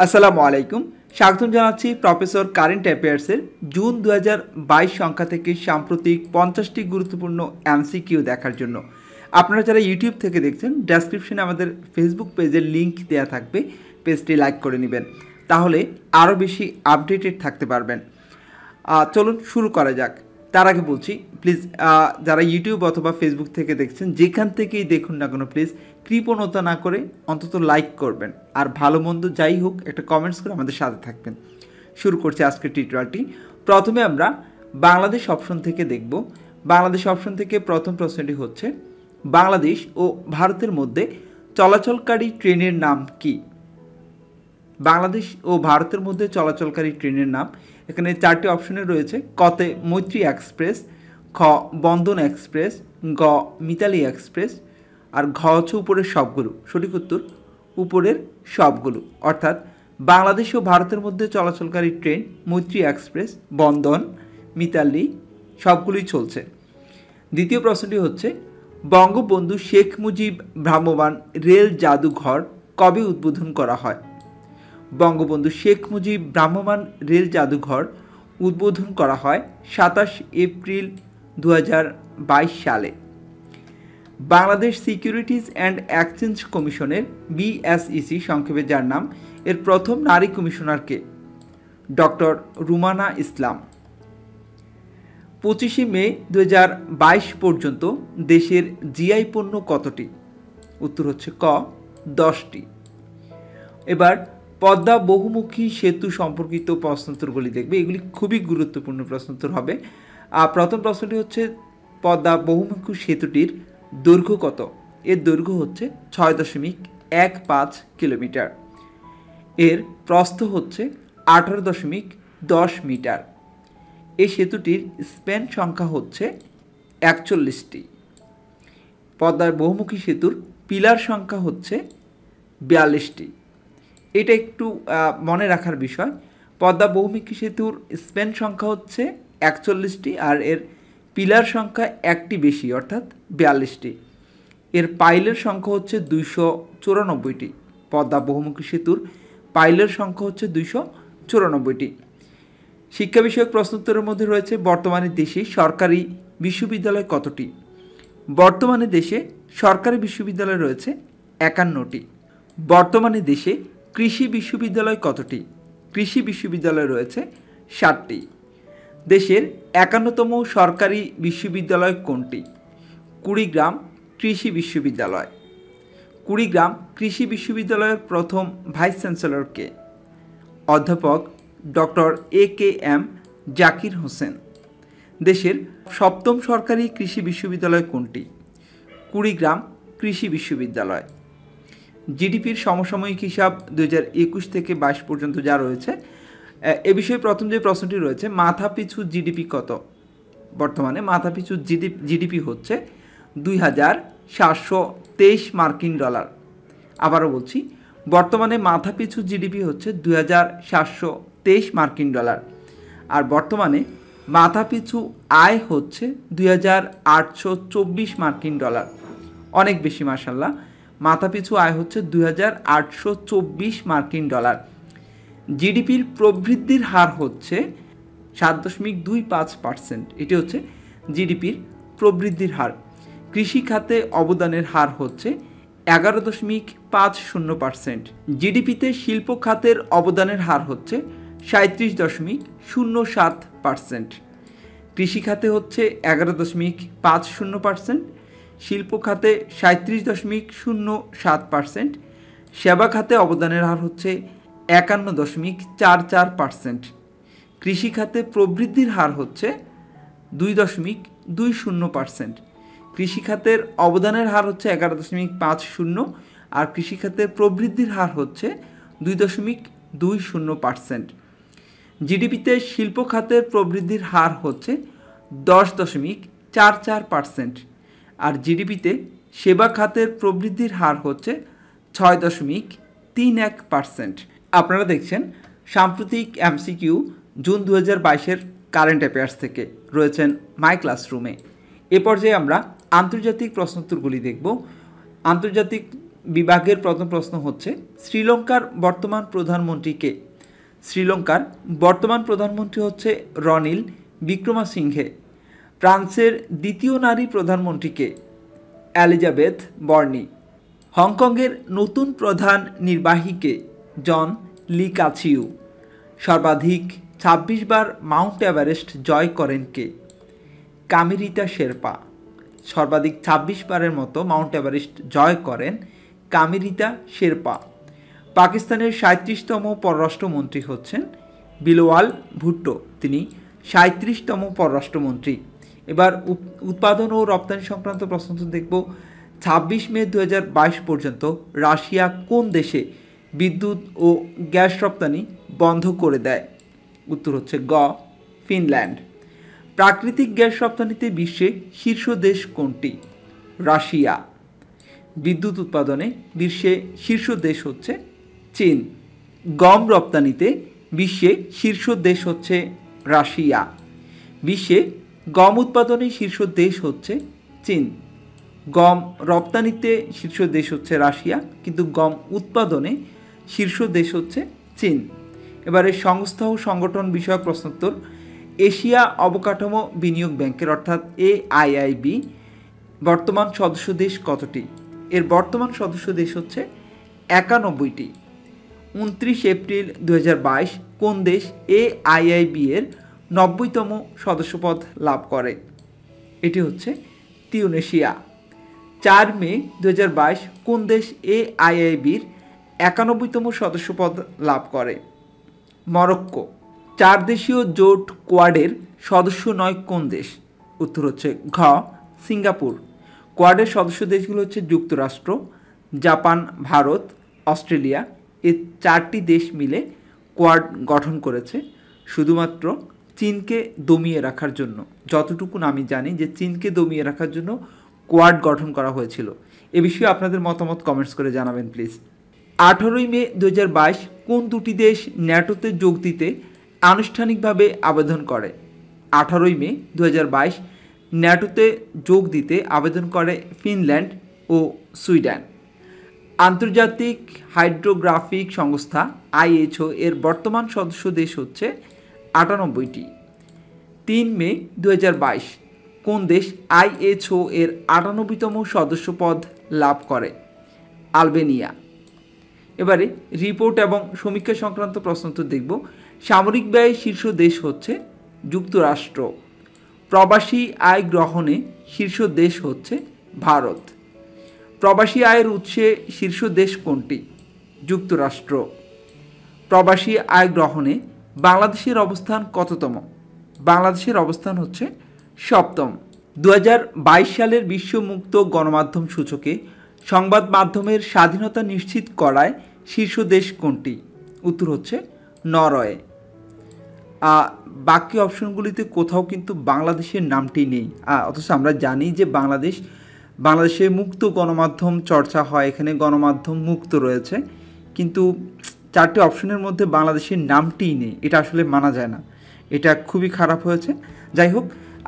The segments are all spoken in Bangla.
আসসালামু আলাইকুম। স্বাগতম জানাচ্ছি প্রফেসর কারেন্ট অ্যাফেয়ার্সের জুন 2022 সংখ্যা থেকে সাম্প্রতিক 50টি গুরুত্বপূর্ণ এমসিকিউ দেখার জন্য। আপনারা যারা ইউটিউব থেকে দেখছেন, ডেসক্রিপশনে আমাদের ফেসবুক পেজের লিঙ্ক দেওয়া থাকবে, পেজটি লাইক করে নেবেন, তাহলে আরও বেশি আপডেটেড থাকতে পারবেন। চলুন শুরু করা যাক। তার আগে বলছি, প্লিজ যারা ইউটিউব অথবা ফেসবুক থেকে দেখছেন, যেখান থেকেই দেখুন না কেন, প্লিজ কৃপণতা না করে অন্তত লাইক করবেন, আর ভালো মন্দ যাই হোক একটা কমেন্টস করে আমাদের সাথে থাকবেন। শুরু করছি আজকের টিউটোরিয়ালটি। প্রথমে আমরা বাংলাদেশ অপশন থেকে দেখব। বাংলাদেশ অপশন থেকে প্রথম প্রশ্নটি হচ্ছে, বাংলাদেশ ও ভারতের মধ্যে চলাচলকারী ট্রেনের নাম কি? বাংলাদেশ ও ভারতের মধ্যে চলাচলকারী ট্রেনের নাম। এখানে চারটি অপশনে রয়েছে। কতে মৈত্রী এক্সপ্রেস, খ বন্ধন এক্সপ্রেস, গ মিতালি এক্সপ্রেস, আর ঘ হচ্ছে উপরের সবগুলো। সঠিক উত্তর উপরের সবগুলো। অর্থাৎ বাংলাদেশ ও ভারতের মধ্যে চলাচলকারী ট্রেন মৈত্রী এক্সপ্রেস, বন্ধন, মিতালি সবগুলোই চলছে। দ্বিতীয় প্রশ্নটি হচ্ছে, বঙ্গবন্ধু শেখ মুজিব ভ্রাম্যমাণ রেল জাদুঘর কবে উদ্বোধন করা হয়? বঙ্গবন্ধু শেখ মুজিব ভ্রাম্যমাণ রেল জাদুঘর উদ্বোধন করা হয় 27 এপ্রিল 2022 সালে। বাংলাদেশ সিকিউরিটিজ অ্যান্ড এক্সচেঞ্জ কমিশনের BSEC সংক্ষেপে যার নাম, এর প্রথম নারী কমিশনারকে? ডক্টর রুমানা ইসলাম। 25 মে 2022 পর্যন্ত দেশের জিআই পণ্য কতটি? উত্তর হচ্ছে ক 10টি। এবার পদ্মা বহুমুখী সেতু সম্পর্কিত প্রশ্নোত্তরগুলি দেখবে। এগুলি খুবই গুরুত্বপূর্ণ প্রশ্নোত্তর হবে। প্রথম প্রশ্নটি হচ্ছে, পদ্মা বহুমুখী সেতুটির দৈর্ঘ্য কত? এর দৈর্ঘ্য হচ্ছে 6.15 কিলোমিটার। এর প্রস্থ হচ্ছে 18.10 মিটার। এই সেতুটির স্প্যান সংখ্যা হচ্ছে 41টি। পদ্মার বহুমুখী সেতুর পিলার সংখ্যা হচ্ছে 42টি। এটা একটু মনে রাখার বিষয়। পদ্মা বহুমুখী সেতুর স্প্যান সংখ্যা হচ্ছে 41টি, আর এর পিলার সংখ্যা একটি বেশি, অর্থাৎ 42টি। এর পাইলের সংখ্যা হচ্ছে 294টি। পদ্মা বহুমুখী সেতুর পাইলের সংখ্যা হচ্ছে 294টি। শিক্ষা বিষয়ক প্রশ্নোত্তরের মধ্যে রয়েছে, বর্তমানে দেশে সরকারি বিশ্ববিদ্যালয় কতটি? বর্তমানে দেশে সরকারি বিশ্ববিদ্যালয় রয়েছে 51টি। বর্তমানে দেশে কৃষি বিশ্ববিদ্যালয় কতটি? কৃষি বিশ্ববিদ্যালয় রয়েছে 7টি। দেশের 51তম সরকারি বিশ্ববিদ্যালয় কোনটি? কুড়িগ্রাম কৃষি বিশ্ববিদ্যালয়। কুড়িগ্রাম কৃষি বিশ্ববিদ্যালয়ের প্রথম ভাইস চ্যান্সেলর কে? অধ্যাপক ডক্টর AKM জাকির হোসেন। দেশের 7ম সরকারি কৃষি বিশ্ববিদ্যালয় কোনটি? কুড়িগ্রাম কৃষি বিশ্ববিদ্যালয়। জিডিপির সমসাময়িক হিসাব 2021 থেকে 22 পর্যন্ত যা রয়েছে, এ বিষয়ে প্রথম যে প্রশ্নটি রয়েছে, মাথাপিছু জিডিপি কত? বর্তমানে মাথাপিছু জিডিপি হচ্ছে 2723 মার্কিন ডলার। আবারও বলছি, বর্তমানে মাথাপিছু জিডিপি হচ্ছে 2723 মার্কিন ডলার। আর বর্তমানে মাথাপিছু আয় হচ্ছে 2824 মার্কিন ডলার। অনেক বেশি, মাশাআল্লাহ। মাথাপিছু আয় হচ্ছে 2824 মার্কিন ডলার। জিডিপির প্রবৃদ্ধির হার হচ্ছে 7.25%। এটি হচ্ছে জিডিপির প্রবৃদ্ধির হার। কৃষি খাতে অবদানের হার হচ্ছে 11.50%। জিডিপিতে শিল্প খাতের অবদানের হার হচ্ছে 37.07%। কৃষি খাতে হচ্ছে 11.50%, শিল্প খাতে 37.07%, সেবা খাতে অবদানের হার হচ্ছে 51.44%। কৃষি খাতে প্রবৃদ্ধির হার হচ্ছে 2.20%। কৃষি খাতের অবদানের হার হচ্ছে 11.50, আর কৃষি খাতের প্রবৃদ্ধির হার হচ্ছে 2.20%। জিডিপিতে শিল্প খাতের প্রবৃদ্ধির হার হচ্ছে 10.44%, আর জিডিপিতে সেবা খাতের প্রবৃদ্ধির হার হচ্ছে 6.31%। আপনারা দেখছেন সাম্প্রতিক এমসিকিউ জুন 2022-এর কারেন্ট অ্যাফেয়ার্স থেকে, রয়েছেন মাই ক্লাসরুমে। এ পর্যায়ে আমরা আন্তর্জাতিক প্রশ্নোত্তরগুলি দেখব। আন্তর্জাতিক বিভাগের প্রথম প্রশ্ন হচ্ছে শ্রীলঙ্কার বর্তমান প্রধানমন্ত্রী কে? শ্রীলঙ্কার বর্তমান প্রধানমন্ত্রী হচ্ছে রনিল বিক্রমাসিংঘে। ফ্রান্সের দ্বিতীয় নারী প্রধানমন্ত্রী কে? এলিজাবেথ বর্নি। হংকংয়ের নতুন প্রধান নির্বাহী কে? জন লি কাচিউ। সর্বাধিক ২৬ বার মাউন্ট এভারেস্ট জয় করেন কে? কামিরিতা শেরপা। সর্বাধিক ২৬ বারের মতো মাউন্ট এভারেস্ট জয় করেন কামিরিতা শেরপা। পাকিস্তানের ৩৭তম পররাষ্ট্রমন্ত্রী হচ্ছেন বিলওয়াল ভুট্টো, তিনি ৩৭তম পররাষ্ট্রমন্ত্রী। এবার উৎপাদন ও রপ্তানি সংক্রান্ত প্রশ্ন দেখব। ২৬ মে ২০২২ পর্যন্ত রাশিয়া কোন দেশে বিদ্যুৎ ও গ্যাস রপ্তানি বন্ধ করে দেয়? উত্তর হচ্ছে গ ফিনল্যান্ড। প্রাকৃতিক গ্যাস রপ্তানিতে বিশ্বে শীর্ষ দেশ কোনটি? রাশিয়া। বিদ্যুৎ উৎপাদনে বিশ্বে শীর্ষ দেশ হচ্ছে চীন। গম রপ্তানিতে বিশ্বে শীর্ষ দেশ হচ্ছে রাশিয়া। বিশ্বে গম উৎপাদনে শীর্ষ দেশ হচ্ছে চীন। গম রপ্তানিতে শীর্ষ দেশ হচ্ছে রাশিয়া, কিন্তু গম উৎপাদনে শীর্ষ দেশ হচ্ছে চীন। এবারে সংস্থা ও সংগঠন বিষয়ক প্রশ্নোত্তর। এশিয়া অবকাঠামো বিনিয়োগ ব্যাংকের অর্থাৎ AIIB বর্তমান সদস্য দেশ কতটি? এর বর্তমান সদস্য দেশ হচ্ছে ৯১টি। ২৯ এপ্রিল ২০২২ কোন দেশ AIIB এর ৯০তম সদস্যপদ লাভ করে? এটি হচ্ছে তিউনেশিয়া। ৪ মে ২০২২ কোন দেশ AIIBর ৯১তম সদস্যপদ লাভ করে? মরক্কো। ৪ দেশীয় জোট কোয়াডের সদস্য নয় কোন দেশ? উত্তর হচ্ছে ঘ সিঙ্গাপুর। কোয়াডের সদস্য দেশগুলো হচ্ছে যুক্তরাষ্ট্র, জাপান, ভারত, অস্ট্রেলিয়া। এই 4টি দেশ মিলে কোয়াড গঠন করেছে শুধুমাত্র চীনকে দমিয়ে রাখার জন্য। যতটুকু আমি জানি যে চীনকে দমিয়ে রাখার জন্য কোয়াড গঠন করা হয়েছিল। এ বিষয়ে আপনাদের মতামত কমেন্টস করে জানাবেন প্লিজ। 18 মে 2022 কোন দুটি দেশ ন্যাটোতে যোগ দিতে আনুষ্ঠানিকভাবে আবেদন করে? 18 মে 2022 ন্যাটোতে যোগ দিতে আবেদন করে ফিনল্যান্ড ও সুইডেন। আন্তর্জাতিক হাইড্রোগ্রাফিক সংস্থা IHO এর বর্তমান সদস্য দেশ হচ্ছে 98টি। 3 মে 2022 কোন দেশ IHO এর 98তম সদস্যপদ লাভ করে? আলবেনিয়া। এবারে রিপোর্ট এবং সমীক্ষা সংক্রান্ত প্রশ্নোত্তর দেখব। সামরিক ব্যয়ে শীর্ষ দেশ হচ্ছে যুক্তরাষ্ট্র। প্রবাসী আয় গ্রহণে শীর্ষ দেশ হচ্ছে ভারত। প্রবাসী আয়ের উৎসে শীর্ষ দেশ কোনটি? যুক্তরাষ্ট্র। প্রবাসী আয় গ্রহণে বাংলাদেশের অবস্থান কততম? বাংলাদেশের অবস্থান হচ্ছে 7ম। 2022 সালের বিশ্ব মুক্ত গণমাধ্যম সূচকে সংবাদ মাধ্যমের স্বাধীনতা নিশ্চিত করায় শীর্ষ দেশ কোনটি? উত্তর হচ্ছে নরওয়ে। বাকি অপশনগুলিতে কোথাও কিন্তু বাংলাদেশের নামটি নেই, অথচ আমরা জানি যে বাংলাদেশে মুক্ত গণমাধ্যম চর্চা হয়, এখানে গণমাধ্যম মুক্ত রয়েছে, কিন্তু 4টি অপশনের মধ্যে বাংলাদেশের নামটিই নেই। এটা আসলে মানা যায় না, এটা খুবই খারাপ হয়েছে। যাই হোক,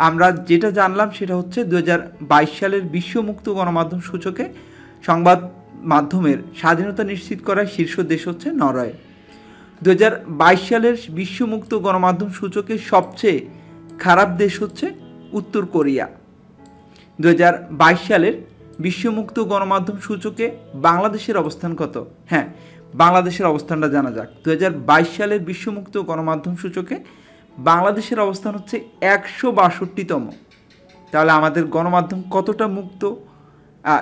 আমরা যেটা জানলাম সেটা হচ্ছে 2022 সালের বিশ্ব মুক্ত গণমাধ্যম সূচকে সংবাদ মাধ্যমের স্বাধীনতা নিশ্চিত করার শীর্ষ দেশ হচ্ছে নরওয়ে। 2022 সালের বিশ্ব মুক্ত গণমাধ্যম সূচকে সবচেয়ে খারাপ দেশ হচ্ছে উত্তর কোরিয়া। 2022 সালের বিশ্ব মুক্ত গণমাধ্যম সূচকে বাংলাদেশের অবস্থান কত? হ্যাঁ, বাংলাদেশের অবস্থানটা জানা যাক। 2022 সালের বিশ্ব মুক্ত গণমাধ্যম সূচকে বাংলাদেশের অবস্থান হচ্ছে 162তম। তাহলে আমাদের গণমাধ্যম কতটা মুক্ত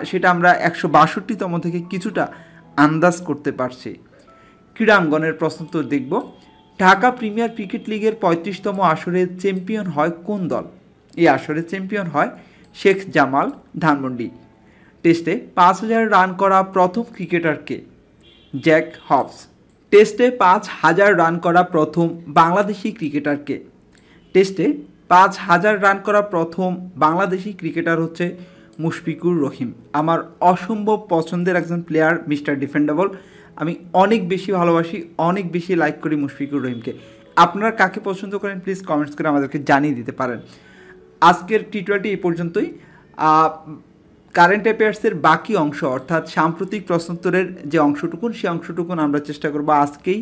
সেটা আমরা 162তম থেকে কিছুটা আন্দাজ করতে পারছি। ক্রীড়াঙ্গনের প্রশ্নোত্তর দেখব। ঢাকা প্রিমিয়ার ক্রিকেট লিগের 35তম আসরে চ্যাম্পিয়ন হয় কোন দল? এই আসরে চ্যাম্পিয়ন হয় শেখ জামাল ধানমন্ডি। টেস্টে 5000 রান করা প্রথম ক্রিকেটার কে? Jack Hobbes. টেস্টে 5000 রান করা প্রথম বাংলাদেশি ক্রিকেটার কে? টেস্টে 5000 রান করা প্রথম বাংলাদেশি ক্রিকেটার হচ্ছে মুশফিকুর রহিম। আমার অসম্ভব পছন্দের একজন প্লেয়ার, মিস্টার ডিফেন্ডেবল। আমি অনেক বেশি ভালোবাসি, অনেক বেশি লাইক করি মুশফিকুর রহিমকে। আপনারা কাকে পছন্দ করেন প্লিজ কমেন্টস করে আমাদেরকে জানিয়ে দিতে পারেন। আজকের T20 এই পর্যন্তই। কারেন্ট অ্যাফেয়ার্সের বাকি অংশ অর্থাৎ সাম্প্রতিক প্রশ্নোত্তরের যে অংশটুকুন সেই অংশটুকুন আমরা চেষ্টা করব আজকেই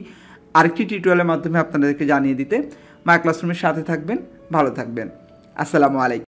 আরেকটি টিউটোরিয়ালের মাধ্যমে আপনাদেরকে জানিয়ে দিতে। মাই ক্লাসরুমের সাথে থাকবেন, ভালো থাকবেন। আসসালামু আলাইকুম।